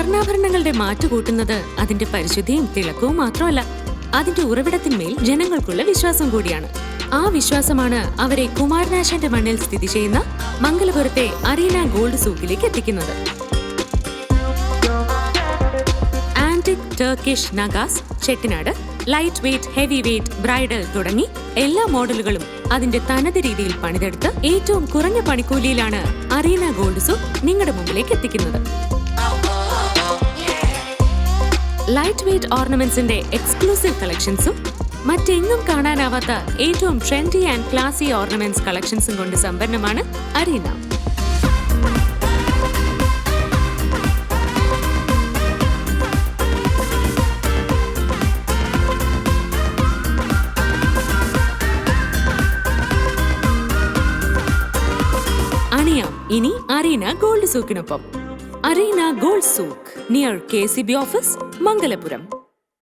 സ്വർണ്ണാഭരണങ്ങളുടെ മാറ്റുകൂട്ടുന്നത് അതിന്റെ പരിശുദ്ധിയും തിളക്കവും മാത്രമല്ല, അതിന്റെ ഉറവിടത്തിന്മേൽ ജനങ്ങൾക്കുള്ള വിശ്വാസം കൂടിയാണ്. ആ വിശ്വാസമാണ് അവരെ കുമാരനാശാന്റെ മണ്ണിൽ സ്ഥിതി ചെയ്യുന്ന മംഗലപുരത്തെ അരീന ഗോൾഡ് സൂക്കിലേക്ക് എത്തിക്കുന്നത്. ആന്റിക് ടർക്കിഷ് നഗാസ്, Chettinad, light weight, heavy weight, bridal തുടങ്ങി എല്ലാ മോഡലുകളും അതിന്റെ തനത് രീതിയിൽ പണിതെടുത്ത് ഏറ്റവും കുറഞ്ഞ പണിക്കൂലിയിലാണ് അരീന ഗോൾഡ് സൂക്ക് നിങ്ങളുടെ മുമ്പിലേക്ക് എത്തിക്കുന്നത്. ലൈറ്റ് വെയ്റ്റ് ഓർണമെന്റ്സിന്റെ എക്സ്ക്ലൂസീവ് കളക്ഷൻസും മറ്റെങ്ങും കാണാനാവാത്ത ഏറ്റവും ട്രെൻഡി ആൻഡ് ക്ലാസി ഓർണമെന്റ്സ് കളക്ഷൻസും കൊണ്ട് സമ്പന്നമാണ് അരീന. അണിയാം ഇനി അരീന ഗോൾഡ് സൂക്കിനൊപ്പം. Arena gold souk, near KCB office, Mangalapuram.